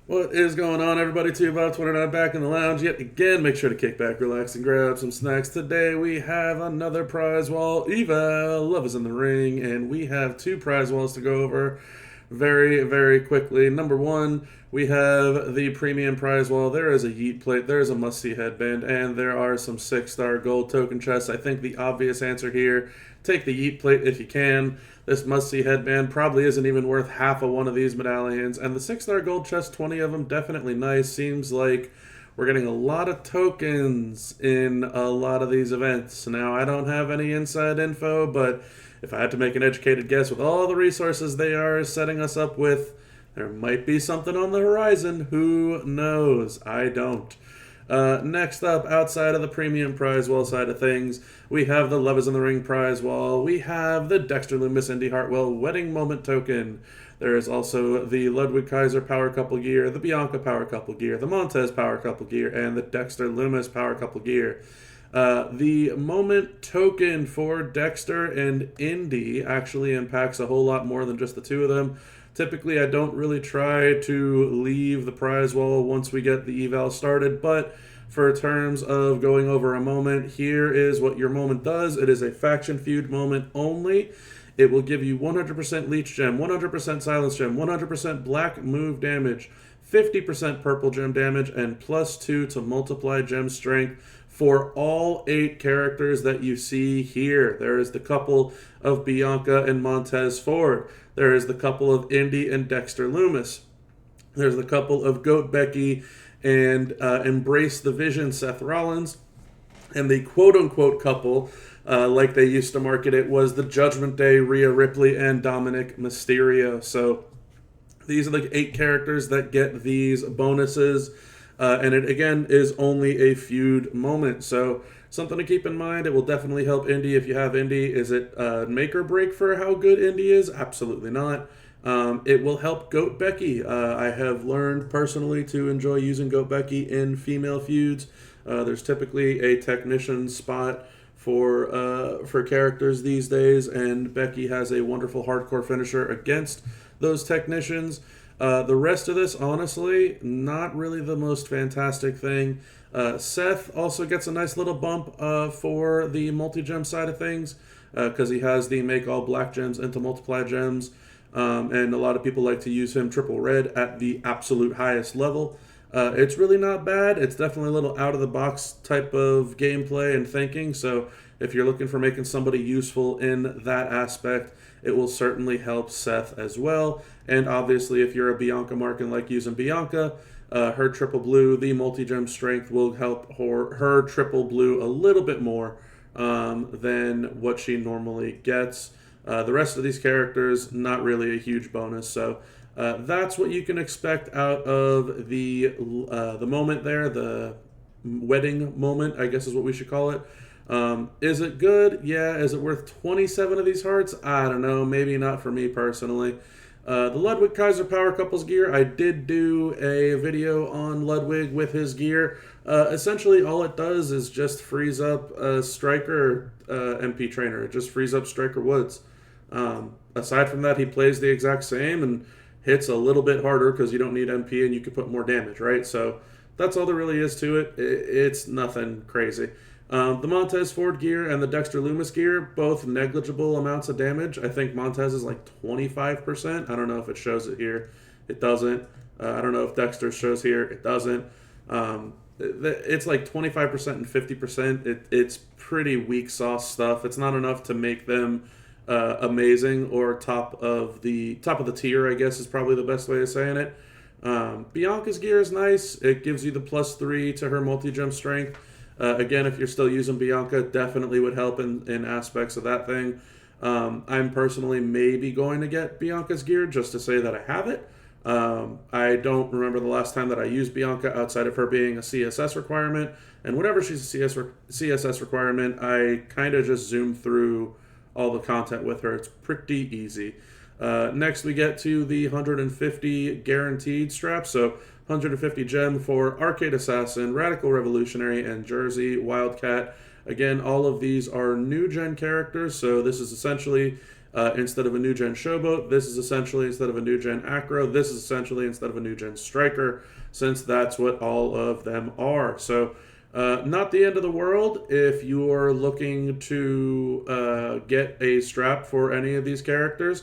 What is going on, everybody? 2 about 29 back in the lounge yet again. Make sure to kick back, relax, and grab some snacks. Today we have another Prize Wall Eval. Love is in the ring, and we have 2 prize walls to go over very, very quickly. Number one, we have the premium prize wall. There is a Yeet plate, there is a must-see headband, and there are some 6-star gold token chests. I think the obvious answer here, take the Yeet plate if you can. This must-see headband probably isn't even worth half of one of these medallions, and the 6-star gold chest, 20 of them, definitely nice. Seems like we're getting a lot of tokens in a lot of these events. Now, I don't have any inside info, but if I had to make an educated guess with all the resources they are setting us up with, there might be something on the horizon. Who knows? I don't. Next up, outside of the premium prize wall side of things, we have the Love is in the Ring prize wall. We have the Dexter Loomis Indy Hartwell Wedding Moment token. There is also the Ludwig Kaiser Power Couple gear, the Bianca Power Couple gear, the Montez Power Couple gear, and the Dexter Loomis Power Couple gear. The moment token for Dexter and Indy actually impacts a whole lot more than just the two of them. Typically, I don't really try to leave the prize wall once we get the eval started, but for terms of going over a moment, here is what your moment does. It is a faction feud moment only. It will give you 100% leech gem, 100% silence gem, 100% black move damage, 50% purple gem damage, and +2 to multiply gem strength for all 8 characters that you see here. There is the couple of Bianca and Montez Ford. There is the couple of Indy and Dexter Loomis. There's the couple of Goat Becky and Embrace the Vision Seth Rollins. And the quote-unquote couple, like they used to market it, was the Judgment Day Rhea Ripley and Dominic Mysterio. So these are the 8 characters that get these bonuses. And it, again, is only a feud moment. So something to keep in mind. It will definitely help Indy if you have Indy. Is it make or break for how good Indy is? Absolutely not. It will help Goat Becky. I have learned personally to enjoy using Goat Becky in female feuds. There's typically a technician spot for characters these days, and Becky has a wonderful hardcore finisher against those technicians. The rest of this, honestly, not really the most fantastic thing. Seth also gets a nice little bump for the multi-gem side of things because he has the make all black gems into multiply gems. And a lot of people like to use him triple red at the absolute highest level. It's really not bad. It's definitely a little out of the box type of gameplay and thinking. So if you're looking for making somebody useful in that aspect, it will certainly help Seth as well. And obviously, if you're a Bianca mark and like using Bianca, her triple blue, the multi-gem strength will help her triple blue a little bit more than what she normally gets. The rest of these characters, not really a huge bonus. So that's what you can expect out of the moment there, the wedding moment, I guess is what we should call it. Is it good? Yeah. Is it worth 27 of these hearts? I don't know. Maybe not for me personally. The Ludwig Kaiser Power Couples gear, I did do a video on Ludwig with his gear. Essentially, all it does is just freeze up a Striker MP trainer. It just frees up Striker Woods. Aside from that, he plays the exact same and hits a little bit harder because you don't need MP and you can put more damage, right? So that's all there really is to it. It's nothing crazy. The Montez Ford gear and the Dexter Loomis gear, both negligible amounts of damage. I think Montez is like 25%. I don't know if it shows it here. It doesn't. I don't know if Dexter shows here. It doesn't. It's like 25% and 50%. It's pretty weak sauce stuff. It's not enough to make them amazing or top of the tier, I guess is probably the best way of saying it. Bianca's gear is nice. It gives you the +3 to her multi-gem strength. Again, if you're still using Bianca, definitely would help in aspects of that thing. I'm personally maybe going to get Bianca's gear just to say that I have it. I don't remember the last time that I used Bianca outside of her being a CSS requirement. And whenever she's a CSS requirement, I kind of just zoom through all the content with her. It's pretty easy. Next, we get to the 150 guaranteed strap. So 150 gem for Arcade Assassin, Radical Revolutionary, and Jersey Wildcat. Again, all of these are new gen characters, so this is essentially instead of a new gen Showboat, this is essentially instead of a new gen Acro, this is essentially instead of a new gen Striker, since that's what all of them are. So not the end of the world if you are looking to get a strap for any of these characters.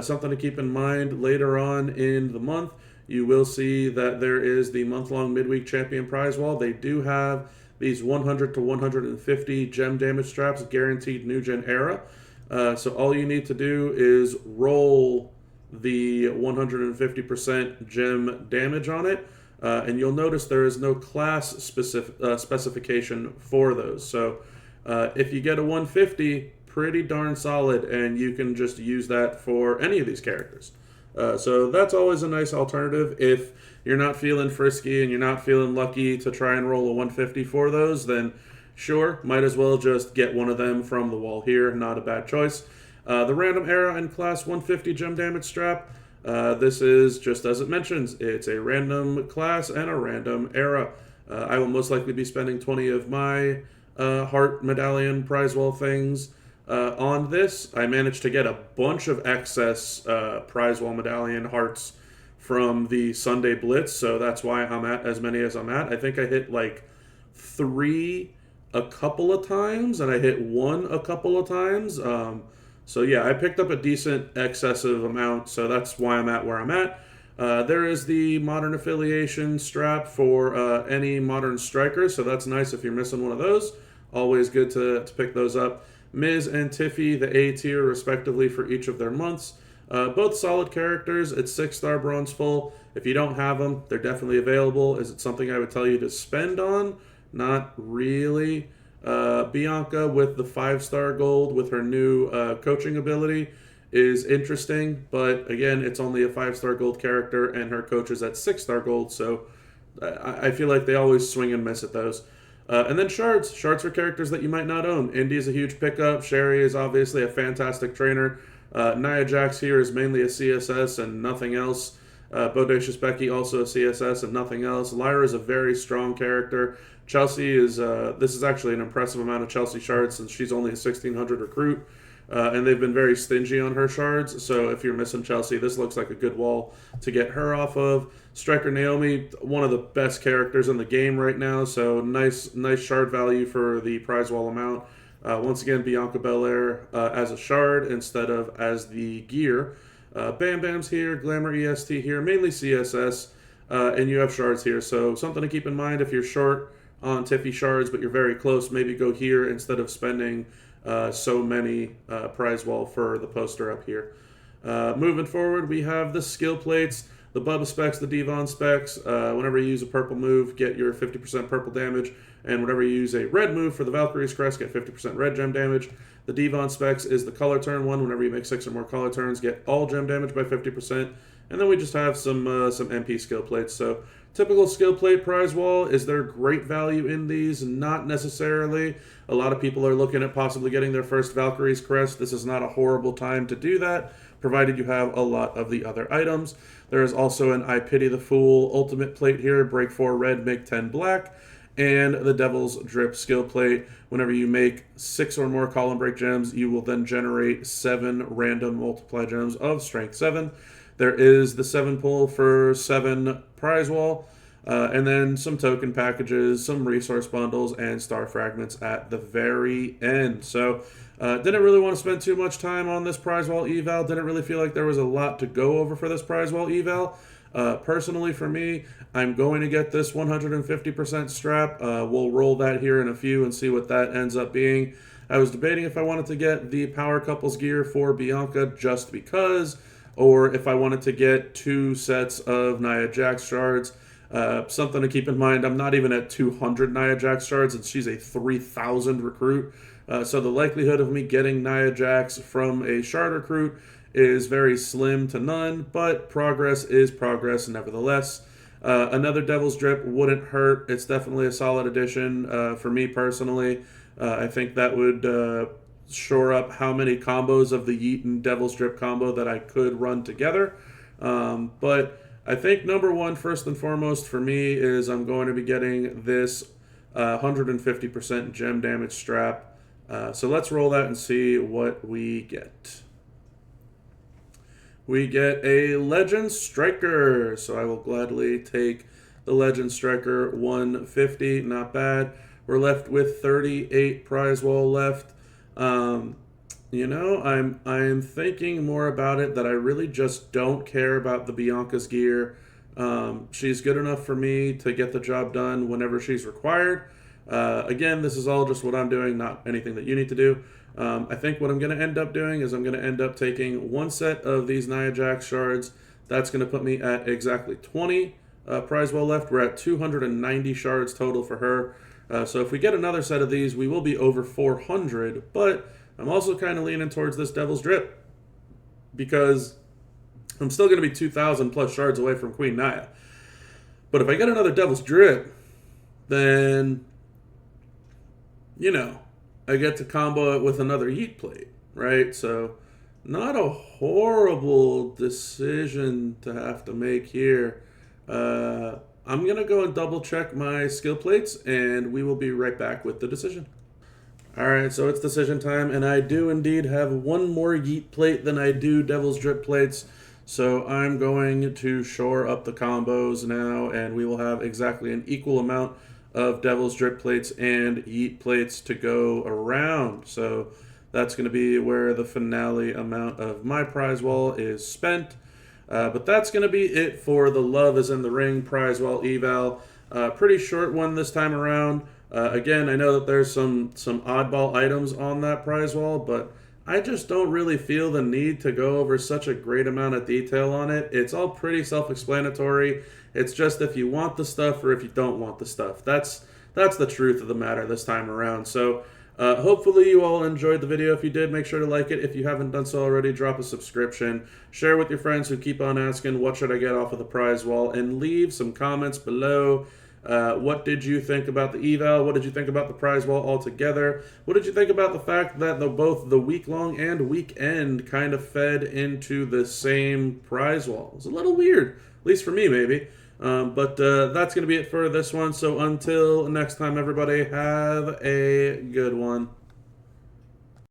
Something to keep in mind later on in the month, you will see that there is the month-long midweek champion prize wall. They do have these 100 to 150 gem damage straps guaranteed new gen era. So all you need to do is roll the 150% gem damage on it. And you'll notice there is no class specification for those. So if you get a 150, pretty darn solid, and you can just use that for any of these characters. So that's always a nice alternative. If you're not feeling frisky and you're not feeling lucky to try and roll a 150 for those, then sure, might as well just get one of them from the wall here. Not a bad choice. The random era and class 150 gem damage strap. This is just as it mentions. It's a random class and a random era. I will most likely be spending 20 of my heart medallion prize wall things on this. I managed to get a bunch of excess prize wall medallion hearts from the Sunday Blitz, so that's why I'm at as many as I'm at. I think I hit like 3 a couple of times, and I hit 1 a couple of times. So yeah, I picked up a decent excessive amount, so that's why I'm at where I'm at. There is the Modern Affiliation strap for any Modern Striker, so that's nice if you're missing one of those. Always good to pick those up. Miz and Tiffy, the A tier, respectively, for each of their months. Both solid characters. It's 6-star bronze full. If you don't have them, they're definitely available. Is it something I would tell you to spend on? Not really. Bianca with the 5-star gold with her new coaching ability is interesting, but again, it's only a 5-star gold character, and her coach is at 6-star gold, so I feel like they always swing and miss at those. And then shards. Shards for characters that you might not own. Indy is a huge pickup. Sherry is obviously a fantastic trainer. Nia Jax here is mainly a CSS and nothing else. Bodacious Becky also a CSS and nothing else. Lyra is a very strong character. Chelsea is, this is actually an impressive amount of Chelsea shards since she's only a 1600 recruit. And they've been very stingy on her shards, so if you're missing Chelsea, this looks like a good wall to get her off of. Striker Naomi, one of the best characters in the game right now, so nice shard value for the prize wall amount. Once again, Bianca Belair as a shard instead of as the gear. Bam Bam's here, Glamour EST here, mainly CSS, and you have shards here, so something to keep in mind if you're short on Tiffy shards, but you're very close, maybe go here instead of spending so many prize wall for the poster up here. Moving forward, we have the skill plates, the Bubba specs, the Devon specs. Whenever you use a purple move, get your 50% purple damage, and whenever you use a red move for the Valkyrie's Crest, get 50% red gem damage. The Devon specs is the color turn one. Whenever you make 6 or more color turns, get all gem damage by 50%. And then we just have some MP skill plates. So typical skill plate prize wall. Is there great value in these? Not necessarily. A lot of people are looking at possibly getting their first Valkyrie's Crest. This is not a horrible time to do that, provided you have a lot of the other items. There is also an I Pity the Fool ultimate plate here, break 4 red, make 10 black, and the Devil's Drip skill plate. Whenever you make 6 or more column break gems, you will then generate 7 random multiply gems of strength 7. There is the 7 pull for 7 prize wall, and then some token packages, some resource bundles, and star fragments at the very end. So didn't really want to spend too much time on this prize wall eval. Didn't really feel like there was a lot to go over for this prize wall eval. Personally, for me, I'm going to get this 150% strap. We'll roll that here in a few and see what that ends up being. I was debating if I wanted to get the Power Couples gear for Bianca just because, or if I wanted to get 2 sets of Nia Jax shards. Something to keep in mind, I'm not even at 200 Nia Jax shards, and she's a 3,000 recruit. So the likelihood of me getting Nia Jax from a shard recruit is very slim to none, but progress is progress nevertheless. Another Devil's Drip wouldn't hurt. It's definitely a solid addition for me personally. I think that would shore up how many combos of the Yeet and Devil's Drip combo that I could run together. But I think number one, first and foremost for me, is I'm going to be getting this 150% gem damage strap. So let's roll that and see what we get. We get a Legend Striker, so I will gladly take the Legend Striker 150. Not bad. We're left with 38 prize wall left. You know, I'm thinking more about it that I really just don't care about the Bianca's gear. She's good enough for me to get the job done whenever she's required. Again, this is all just what I'm doing, not anything that you need to do. I think what I'm going to end up doing is I'm going to end up taking one set of these Nia Jax shards. That's going to put me at exactly 20 prize well left. We're at 290 shards total for her. So if we get another set of these, we will be over 400. But I'm also kind of leaning towards this Devil's Drip because I'm still going to be 2,000 plus shards away from Queen Nia. But if I get another Devil's Drip, then, you know, I get to combo it with another Yeet Plate, right? So not a horrible decision to have to make here. I'm going to go and double check my skill plates, and we will be right back with the decision. All right, so it's decision time, and I do indeed have one more Yeet Plate than I do Devil's Drip plates. So I'm going to shore up the combos now, and we will have exactly an equal amount of Devil's Drip plates and Yeet plates to go around. So that's going to be where the finale amount of my prize wall is spent. But that's going to be it for the Love is in the Ring Prize Wall Eval. Pretty short one this time around. Again, I know that there's some oddball items on that prize wall, but I just don't really feel the need to go over such a great amount of detail on it. It's all pretty self-explanatory. It's just if you want the stuff or if you don't want the stuff. That's the truth of the matter this time around. So hopefully you all enjoyed the video. If you did, make sure to like it. If you haven't done so already, drop a subscription. Share with your friends who keep on asking, what should I get off of the prize wall? And leave some comments below. What did you think about the eval? What did you think about the prize wall altogether? What did you think about the fact that both the week-long and weekend kind of fed into the same prize wall? It's a little weird, at least for me maybe. But that's going to be it for this one. So until next time, everybody, have a good one.